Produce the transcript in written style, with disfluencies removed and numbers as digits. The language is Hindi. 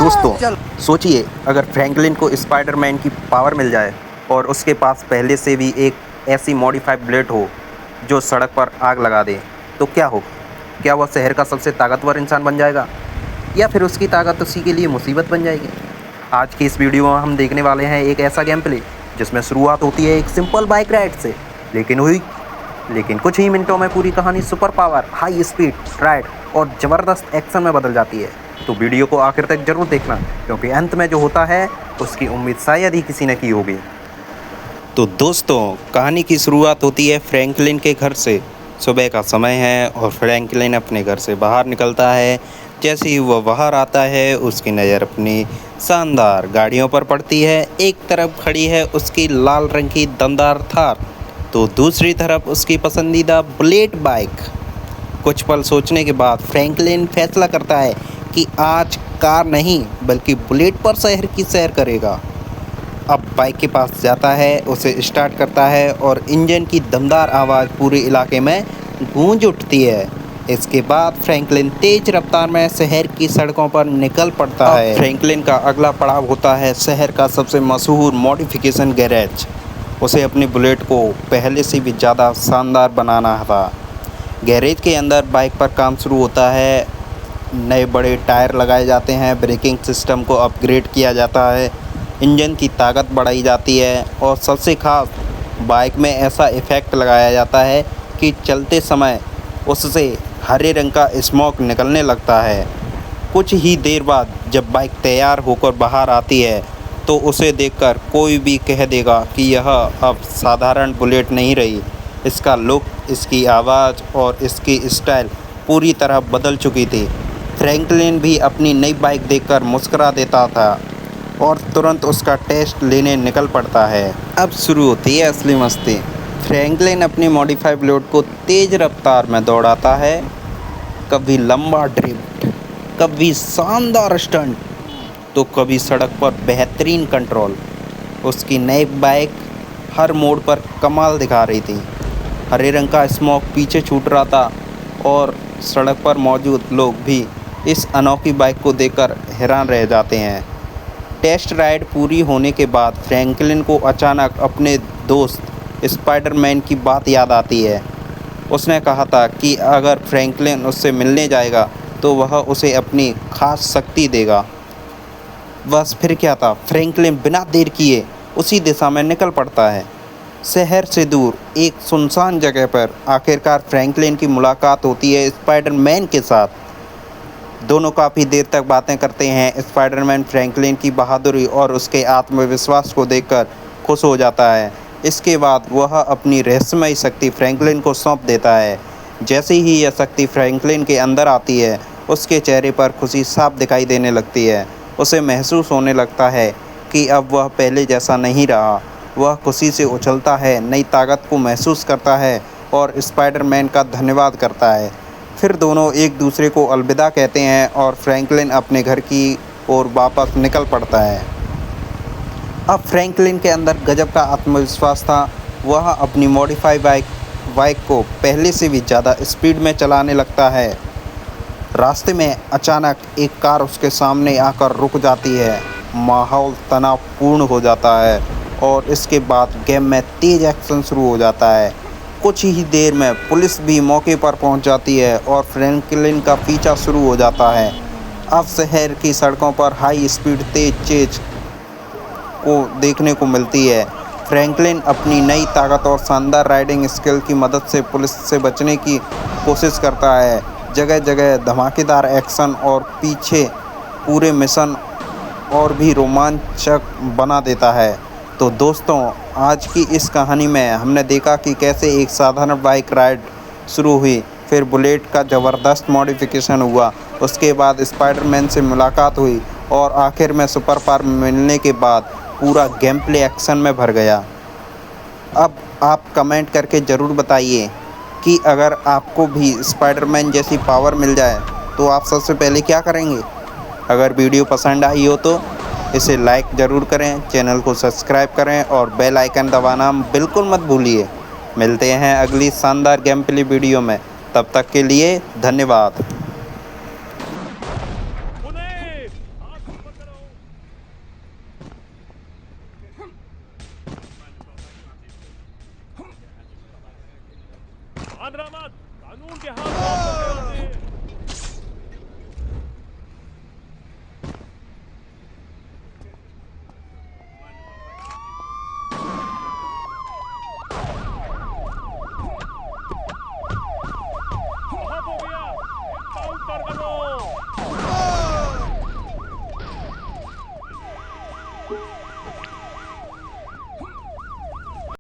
दोस्तों सोचिए, अगर फ्रैंकलिन को स्पाइडरमैन की पावर मिल जाए और उसके पास पहले से भी एक ऐसी मॉडिफाइड बुलेट हो जो सड़क पर आग लगा दे, तो क्या हो? क्या वह शहर का सबसे ताकतवर इंसान बन जाएगा, या फिर उसकी ताकत उसी के लिए मुसीबत बन जाएगी? आज की इस वीडियो में हम देखने वाले हैं एक ऐसा गेम प्ले जिसमें शुरुआत होती है एक सिंपल बाइक राइड से, लेकिन कुछ ही मिनटों में पूरी कहानी super power, high speed ride और ज़बरदस्त एक्शन में बदल जाती है। तो वीडियो को आखिर तक जरूर देखना, क्योंकि अंत में जो होता है उसकी उम्मीद शायद ही किसी ने की होगी। तो दोस्तों, कहानी की शुरुआत होती है फ्रैंकलिन के घर से। सुबह का समय है और फ्रैंकलिन अपने घर से बाहर निकलता है। जैसे ही वह बाहर आता है, उसकी नज़र अपनी शानदार गाड़ियों पर पड़ती है। एक तरफ खड़ी है उसकी लाल रंग की दमदार थार, तो दूसरी तरफ उसकी पसंदीदा बुलेट बाइक। कुछ पल सोचने के बाद फ्रैंकलिन फैसला करता है कि आज कार नहीं बल्कि बुलेट पर शहर की सैर करेगा। अब बाइक के पास जाता है, उसे स्टार्ट करता है और इंजन की दमदार आवाज़ पूरे इलाके में गूंज उठती है। इसके बाद फ्रैंकलिन तेज रफ्तार में शहर की सड़कों पर निकल पड़ता है। फ्रैंकलिन का अगला पड़ाव होता है शहर का सबसे मशहूर मॉडिफिकेशन गैरेज। उसे अपनी बुलेट को पहले से भी ज़्यादा शानदार बनाना था। गैरेज के अंदर बाइक पर काम शुरू होता है। नए बड़े टायर लगाए जाते हैं, ब्रेकिंग सिस्टम को अपग्रेड किया जाता है, इंजन की ताकत बढ़ाई जाती है और सबसे खास, बाइक में ऐसा इफ़ेक्ट लगाया जाता है कि चलते समय उससे हरे रंग का स्मोक निकलने लगता है। कुछ ही देर बाद जब बाइक तैयार होकर बाहर आती है तो उसे देखकर कोई भी कह देगा कि यह अब साधारण बुलेट नहीं रही। इसका लुक, इसकी आवाज़ और इसकी स्टाइल पूरी तरह बदल चुकी थी। फ्रैंकलिन भी अपनी नई बाइक देखकर मुस्कुरा देता था और तुरंत उसका टेस्ट लेने निकल पड़ता है। अब शुरू होती है असली मस्ती। फ्रैंकलिन अपनी मॉडिफाइड बुलेट को तेज़ रफ्तार में दौड़ाता है, कभी लंबा ड्रिफ्ट, कभी शानदार स्टंट, तो कभी सड़क पर बेहतरीन कंट्रोल। उसकी नई बाइक हर मोड़ पर कमाल दिखा रही थी। हरे रंग का स्मोक पीछे छूट रहा था और सड़क पर मौजूद लोग भी इस अनोखी बाइक को देखकर हैरान रह जाते हैं। टेस्ट राइड पूरी होने के बाद फ्रैंकलिन को अचानक अपने दोस्त स्पाइडरमैन की बात याद आती है। उसने कहा था कि अगर फ्रैंकलिन उससे मिलने जाएगा तो वह उसे अपनी खास शक्ति देगा। बस फिर क्या था, फ्रैंकलिन बिना देर किए उसी दिशा में निकल पड़ता है। शहर से दूर एक सुनसान जगह पर आखिरकार फ्रैंकलिन की मुलाकात होती है स्पाइडरमैन के साथ। दोनों काफ़ी देर तक बातें करते हैं। स्पाइडरमैन फ्रैंकलिन की बहादुरी और उसके आत्मविश्वास को देखकर खुश हो जाता है। इसके बाद वह अपनी रहस्यमयी शक्ति फ्रैंकलिन को सौंप देता है। जैसे ही यह शक्ति फ्रैंकलिन के अंदर आती है, उसके चेहरे पर खुशी साफ दिखाई देने लगती है। उसे महसूस होने लगता है कि अब वह पहले जैसा नहीं रहा। वह खुशी से उछलता है, नई ताकत को महसूस करता है और स्पाइडरमैन का धन्यवाद करता है। फिर दोनों एक दूसरे को अलविदा कहते हैं और फ्रैंकलिन अपने घर की ओर वापस निकल पड़ता है। अब फ्रैंकलिन के अंदर गजब का आत्मविश्वास था। वह अपनी मॉडिफाइड बाइक को पहले से भी ज़्यादा स्पीड में चलाने लगता है। रास्ते में अचानक एक कार उसके सामने आकर रुक जाती है। माहौल तनावपूर्ण हो जाता है और इसके बाद गेम में तेज़ एक्शन शुरू हो जाता है। कुछ ही देर में पुलिस भी मौके पर पहुंच जाती है और फ्रैंकलिन का पीछा शुरू हो जाता है। अब शहर की सड़कों पर हाई स्पीड तेज चेज को देखने को मिलती है। फ्रैंकलिन अपनी नई ताकत और शानदार राइडिंग स्किल की मदद से पुलिस से बचने की कोशिश करता है। जगह जगह धमाकेदार एक्शन और पीछे पूरे मिशन और भी रोमांचक बना देता है। तो दोस्तों, आज की इस कहानी में हमने देखा कि कैसे एक साधारण बाइक राइड शुरू हुई, फिर बुलेट का ज़बरदस्त मॉडिफिकेशन हुआ, उसके बाद स्पाइडरमैन से मुलाकात हुई और आखिर में सुपर पावर मिलने के बाद पूरा गेम प्ले एक्शन में भर गया। अब आप कमेंट करके ज़रूर बताइए कि अगर आपको भी स्पाइडरमैन जैसी पावर मिल जाए तो आप सबसे पहले क्या करेंगे। अगर वीडियो पसंद आई हो तो इसे लाइक ज़रूर करें, चैनल को सब्सक्राइब करें और बेल आइकन दबाना बिल्कुल मत भूलिए। मिलते हैं अगली शानदार गेम प्ले वीडियो में, तब तक के लिए धन्यवाद। आंध्रा मत, कानून के हाथ में